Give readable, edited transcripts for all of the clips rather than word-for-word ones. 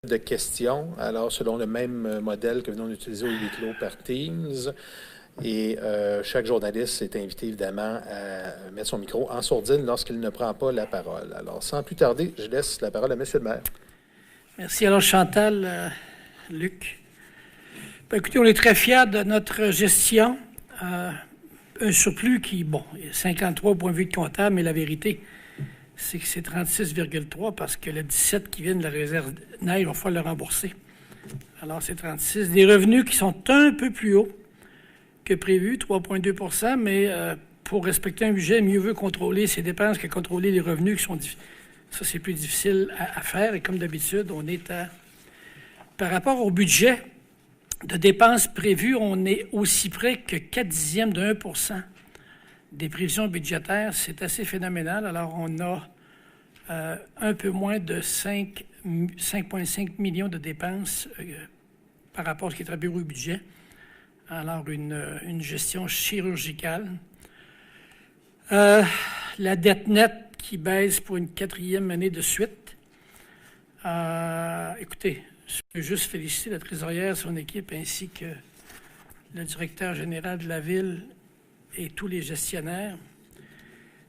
de questions, alors selon le même modèle que nous venons d'utiliser au huis clos par Teams. Et chaque journaliste est invité évidemment à mettre son micro en sourdine lorsqu'il ne prend pas la parole. Alors sans plus tarder, je laisse la parole à M. le maire. Merci. Alors Chantal, Luc. Ben, écoutez, on est très fiers de notre gestion. Un surplus qui, bon, 53 points de vue de comptable, mais la vérité, c'est que c'est 36,3 parce que le 17 qui vient de la réserve neige, il va falloir le rembourser. Alors, c'est 36. Des revenus qui sont un peu plus hauts que prévu, 3,2 mais pour respecter un budget, mieux vaut contrôler ses dépenses que contrôler les revenus qui sont difficiles. Ça, c'est plus difficile à faire. Et comme d'habitude, on est à... Par rapport au budget de dépenses prévues, on est aussi près que 4/10 de 1% des prévisions budgétaires. C'est assez phénoménal. Alors, on a un peu moins de 5,5 millions de dépenses par rapport à ce qui est attribué au budget. Alors, une gestion chirurgicale. La dette nette qui baisse pour une 4e année de suite. Écoutez, je peux juste féliciter la trésorière, son équipe, ainsi que le directeur général de la Ville et tous les gestionnaires.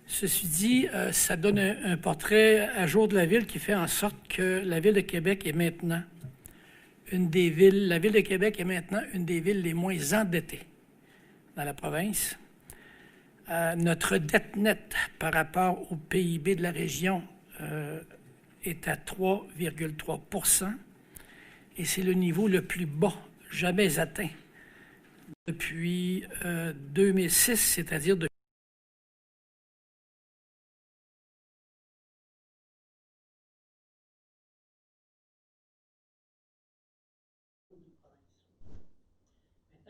Ceci dit, ça donne un portrait à jour de la Ville qui fait en sorte que la Ville de Québec est maintenant la Ville de Québec est maintenant une des villes les moins endettées dans la province. Notre dette nette par rapport au PIB de la région est à 3,3 et c'est le niveau le plus bas jamais atteint depuis 2006, c'est-à-dire depuis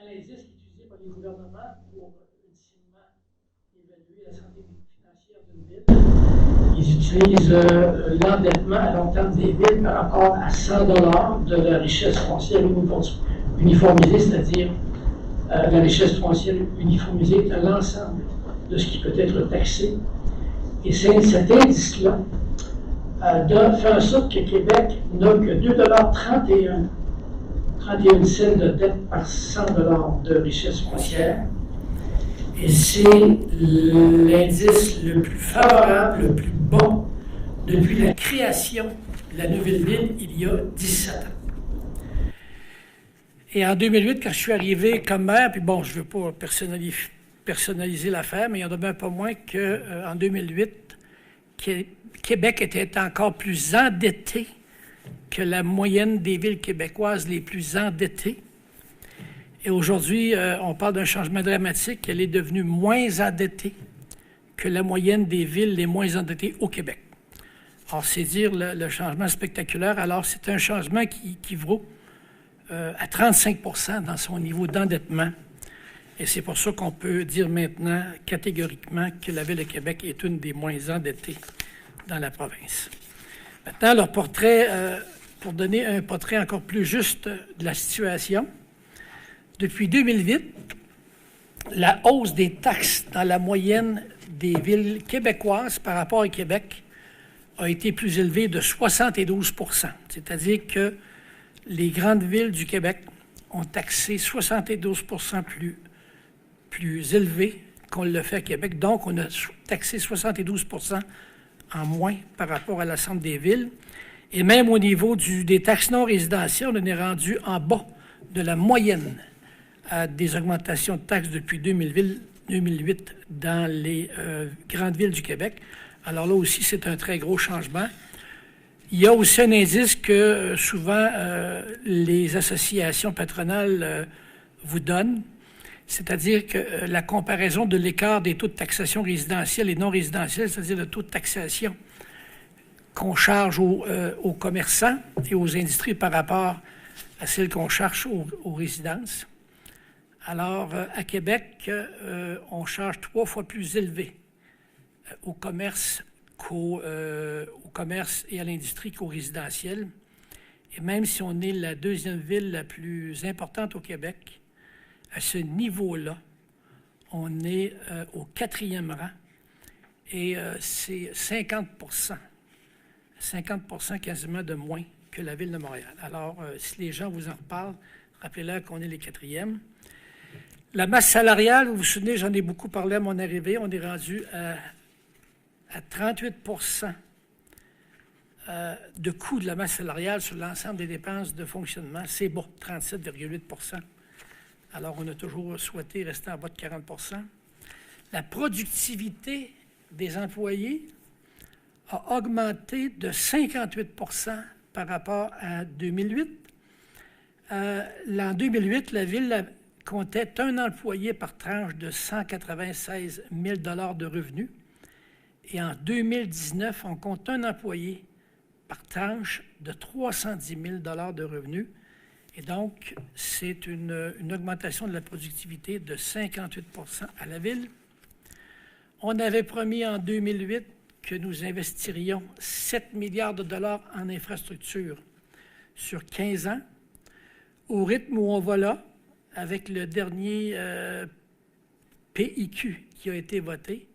l'indice qui est utilisé par les gouvernements pour ultimement évaluer la santé financière d'une ville. Ils utilisent l'endettement à long terme des villes par rapport à 100 $ de la richesse foncière uniformisée, c'est-à-dire la richesse foncière uniformisée est l'ensemble de ce qui peut être taxé. Et cet indice-là fait en sorte que Québec n'a que 2,31 cents de dette par 100 $ de richesse foncière. Et c'est l'indice le plus favorable, le plus bon depuis la création de la nouvelle ville il y a 17 ans. Et en 2008, quand je suis arrivé comme maire, puis bon, je ne veux pas personnaliser l'affaire, mais il y en demeure pas moins qu'en 2008, Québec était encore plus endetté que la moyenne des villes québécoises les plus endettées. Et aujourd'hui, on parle d'un changement dramatique. Elle est devenue moins endettée que la moyenne des villes les moins endettées au Québec. Alors, c'est dire le changement spectaculaire. Alors, c'est un changement qui vaut à 35% dans son niveau d'endettement. Et c'est pour ça qu'on peut dire maintenant catégoriquement que la Ville de Québec est une des moins endettées dans la province. Maintenant, leur portrait, pour donner un portrait encore plus juste de la situation, depuis 2008, la hausse des taxes dans la moyenne des villes québécoises par rapport à Québec a été plus élevée de 72%. C'est-à-dire que les grandes villes du Québec ont taxé 72% plus élevé qu'on le fait à Québec. Donc, on a taxé 72% en moins par rapport à l'ensemble des villes. Et même au niveau des taxes non résidentielles, on est rendu en bas de la moyenne des augmentations de taxes depuis 2008 dans les grandes villes du Québec. Alors là aussi, c'est un très gros changement. Il y a aussi un indice que souvent les associations patronales vous donnent, c'est-à-dire que la comparaison de l'écart des taux de taxation résidentielle et non résidentielle, c'est-à-dire le taux de taxation qu'on charge aux commerçants et aux industries par rapport à celle qu'on charge aux résidences. Alors, à Québec, on charge 3 fois plus élevé au commerce et à l'industrie qu'au résidentiel. Et même si on est la 2e ville la plus importante au Québec, à ce niveau-là, on est au 4e rang et c'est 50% quasiment de moins que la Ville de Montréal. Alors, si les gens vous en reparlent, rappelez-leur qu'on est les 4e. La masse salariale, vous vous souvenez, j'en ai beaucoup parlé à mon arrivée, on est rendu à 38 de coût de la masse salariale sur l'ensemble des dépenses de fonctionnement. C'est bon, 37,8 %. Alors, on a toujours souhaité rester en bas de 40 %. La productivité des employés a augmenté de 58 % par rapport à 2008. En 2008, la Ville comptait un employé par tranche de 196 000 $ de revenus. Et en 2019, on compte un employé par tranche de 310 000 $ de revenus. Et donc, c'est une augmentation de la productivité de 58 % à la Ville. On avait promis en 2008 que nous investirions 7 milliards de dollars en infrastructure sur 15 ans. Au rythme où on va là, avec le dernier PIQ qui a été voté,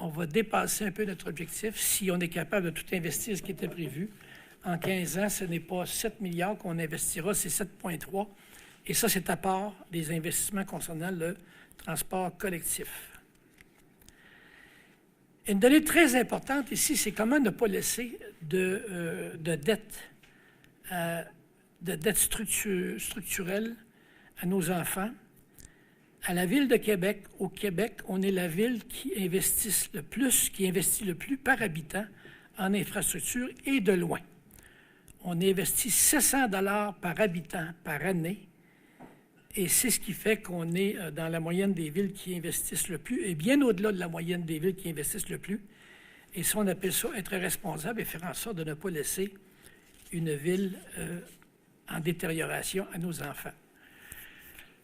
on va dépasser un peu notre objectif si on est capable de tout investir ce qui était prévu. En 15 ans, ce n'est pas 7 milliards qu'on investira, c'est 7,3. Et ça, c'est à part des investissements concernant le transport collectif. Une donnée très importante ici, c'est comment ne pas laisser de dette structurelle à nos enfants. À la Ville de Québec, au Québec, on est la ville qui investit le plus par habitant en infrastructure et de loin. On investit 700 $ par habitant par année et c'est ce qui fait qu'on est dans la moyenne des villes qui investissent le plus et bien au-delà de la moyenne des villes qui investissent le plus. Et ça, on appelle ça être responsable et faire en sorte de ne pas laisser une ville en détérioration à nos enfants.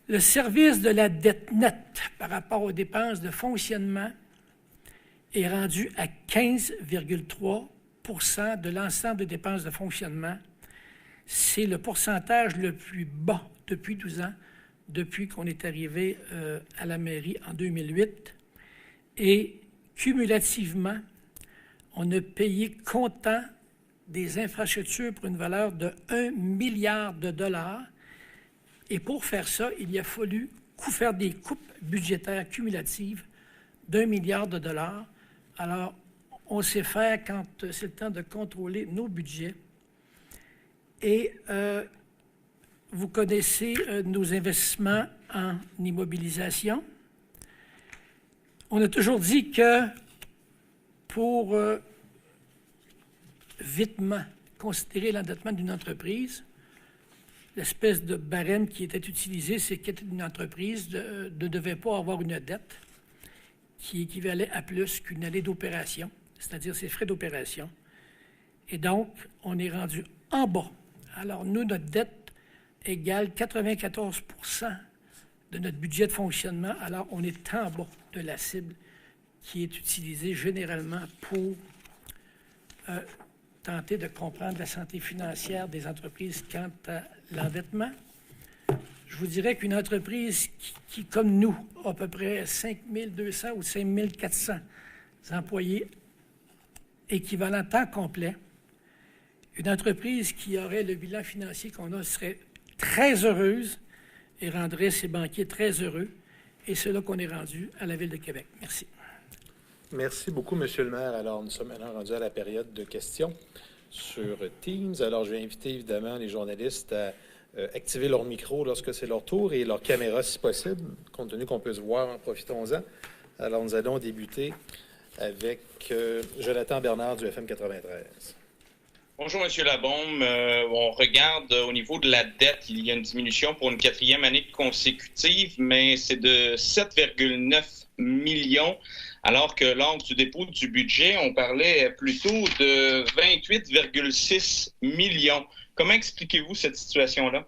Le service de la dette nette par rapport aux dépenses de fonctionnement est rendu à 15,3 % de l'ensemble des dépenses de fonctionnement. C'est le pourcentage le plus bas depuis 12 ans, depuis qu'on est arrivé à la mairie en 2008. Et cumulativement, on a payé comptant des infrastructures pour une valeur de 1 milliard de dollars. Et pour faire ça, il a fallu faire des coupes budgétaires cumulatives d'1 milliard de dollars. Alors, on sait faire quand c'est le temps de contrôler nos budgets. Et vous connaissez nos investissements en immobilisation. On a toujours dit que pour vitement considérer l'endettement d'une entreprise, l'espèce de barème qui était utilisé, c'est qu'une entreprise ne devait pas avoir une dette qui équivalait à plus qu'une année d'opération, c'est-à-dire ses frais d'opération. Et donc, on est rendu en bas. Alors, nous, notre dette égale 94 % de notre budget de fonctionnement. Alors, on est en bas de la cible qui est utilisée généralement pour tenter de comprendre la santé financière des entreprises quant à l'endettement. Je vous dirais qu'une entreprise qui, comme nous, a à peu près 5 200 ou 5 400 employés équivalent temps complet, une entreprise qui aurait le bilan financier qu'on a serait très heureuse et rendrait ses banquiers très heureux. Et c'est là qu'on est rendu à la Ville de Québec. Merci. Merci beaucoup, M. le maire. Alors, nous sommes maintenant rendus à la période de questions sur Teams. Alors, je vais inviter évidemment les journalistes à activer leur micro lorsque c'est leur tour et leur caméra si possible, compte tenu qu'on peut se voir, profitons-en. Alors, nous allons débuter avec Jonathan Bernard du FM 93. Bonjour, M. Labombe. On regarde au niveau de la dette, il y a une diminution pour une 4e année consécutive, mais c'est de 7,9 millions, alors que lors du dépôt du budget, on parlait plutôt de 28,6 millions. Comment expliquez-vous cette situation-là?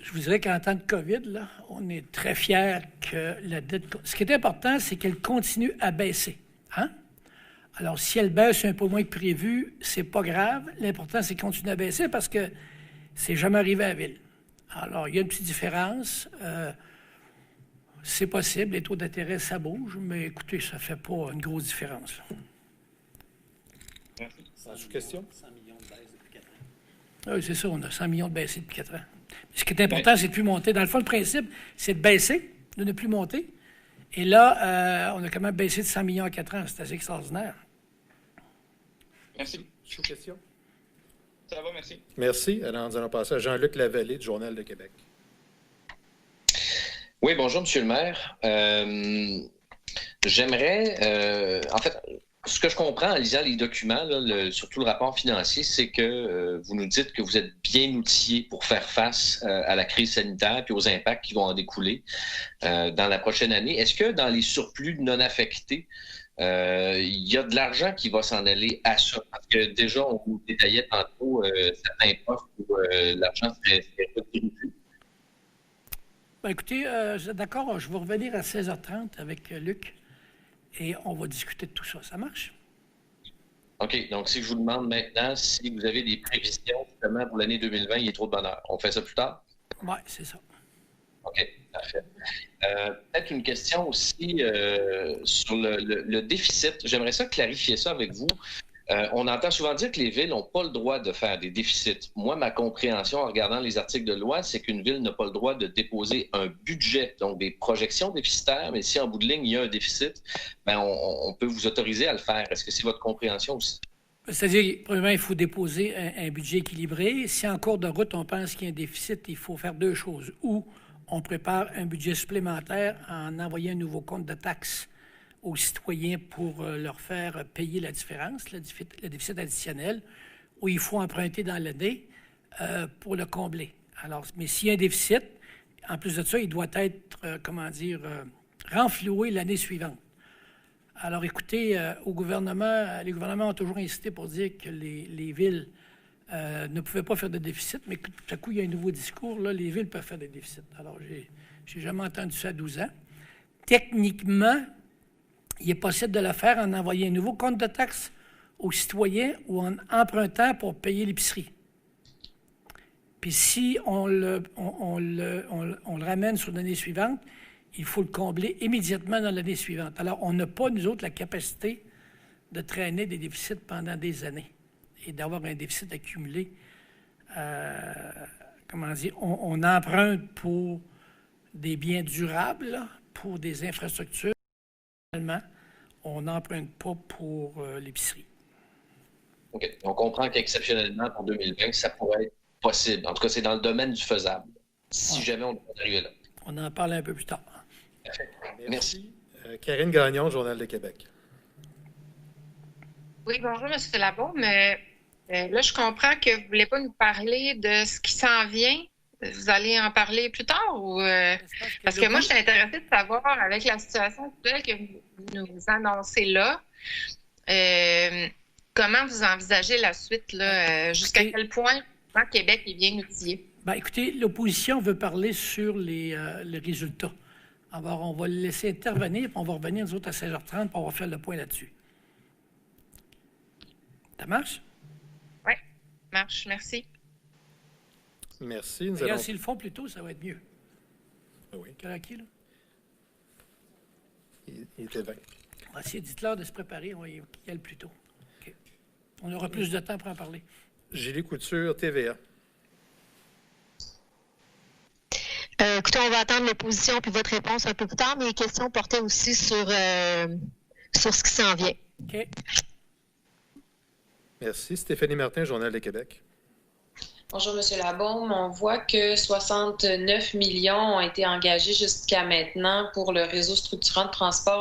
Je vous dirais qu'en temps de COVID, là, on est très fiers que la dette... Ce qui est important, c'est qu'elle continue à baisser. Hein? Alors, si elle baisse un peu moins que prévu, c'est pas grave. L'important, c'est qu'elle continue à baisser parce que c'est jamais arrivé à la Ville. Alors, il y a une petite différence. C'est possible, les taux d'intérêt, ça bouge, mais écoutez, ça ne fait pas une grosse différence. Sans question? 100 millions de baisse depuis 4 ans. Oui, c'est ça, on a 100 millions de baissés depuis 4 ans. Ce qui est important, c'est de ne plus monter. Dans le fond, le principe, c'est de baisser, de ne plus monter. Et là, on a quand même baissé de 100 millions à 4 ans. C'est assez extraordinaire. Merci. Question? Ça va, merci. Merci. Alors, nous allons passer à Jean-Luc Lavallée du Journal de Québec. Oui, bonjour, M. le maire. J'aimerais, en fait, ce que je comprends en lisant les documents, là, surtout le rapport financier, c'est que vous nous dites que vous êtes bien outillés pour faire face à la crise sanitaire et aux impacts qui vont en découler dans la prochaine année. Est-ce que dans les surplus non affectés, il y a de l'argent qui va s'en aller à ça? Parce que déjà, on vous détaillait tantôt certains postes où l'argent serait redirigé. Ben, écoutez, d'accord, je vais revenir à 16h30 avec Luc et on va discuter de tout ça. Ça marche? OK. Donc, si je vous demande maintenant si vous avez des prévisions justement pour l'année 2020, il est trop de bonheur. On fait ça plus tard? Oui, c'est ça. OK, parfait. Peut-être une question aussi sur le déficit. J'aimerais ça clarifier ça avec vous. On entend souvent dire que les villes n'ont pas le droit de faire des déficits. Moi, ma compréhension en regardant les articles de loi, c'est qu'une ville n'a pas le droit de déposer un budget, donc des projections déficitaires, mais si en bout de ligne, il y a un déficit, ben on peut vous autoriser à le faire. Est-ce que c'est votre compréhension aussi? C'est-à-dire, premièrement, il faut déposer un budget équilibré. Si en cours de route, on pense qu'il y a un déficit, il faut faire deux choses. Ou on prépare un budget supplémentaire en envoyant un nouveau compte de taxes aux citoyens pour leur faire payer la différence, le déficit additionnel, où il faut emprunter dans l'année pour le combler. Alors, mais s'il y a un déficit, en plus de ça, il doit être, renfloué l'année suivante. Alors, écoutez, les gouvernements ont toujours insisté pour dire que les villes ne pouvaient pas faire de déficit, mais tout à coup, il y a un nouveau discours, là, les villes peuvent faire des déficits. Alors, j'ai jamais entendu ça à 12 ans. Techniquement, il est possible de le faire en envoyant un nouveau compte de taxes aux citoyens ou en empruntant pour payer l'épicerie. Puis si on le ramène sur l'année suivante, il faut le combler immédiatement dans l'année suivante. Alors, on n'a pas, nous autres, la capacité de traîner des déficits pendant des années et d'avoir un déficit accumulé. On emprunte pour des biens durables, là, pour des infrastructures. On n'emprunte pas pour l'épicerie. OK. On comprend qu'exceptionnellement, pour 2020, ça pourrait être possible. En tout cas, c'est dans le domaine du faisable, si jamais on est arrivé là. On en parle un peu plus tard. Merci. Karine Gagnon, Journal de Québec. Oui, bonjour, M. Labaume. Là, je comprends que vous ne voulez pas nous parler de ce qui s'en vient. Vous allez en parler plus tard? Ou, parce que moi, je suis intéressée de savoir, avec la situation actuelle que vous nous annoncez là, comment vous envisagez la suite, là, jusqu'à quel point Québec est bien outillé? Bien, écoutez, l'opposition veut parler sur les résultats. Alors, on va le laisser intervenir, puis on va revenir, nous autres, à 16h30, puis on va faire le point là-dessus. Ça marche? Oui, marche. Merci. Merci. D'ailleurs, s'ils le font plus tôt, ça va être mieux. Oui. Quelle heure qui, là? Il était 20. Dites-leur de se préparer, on va y aller plus tôt. Okay. On aura plus de temps pour en parler. Julie Couture, TVA. Écoutez, on va attendre l'opposition puis votre réponse un peu plus tard, mais les questions portaient aussi sur ce qui s'en vient. OK. Merci. Stéphanie Martin, Journal de Québec. Bonjour, M. Labaume. On voit que 69 millions ont été engagés jusqu'à maintenant pour le réseau structurant de transport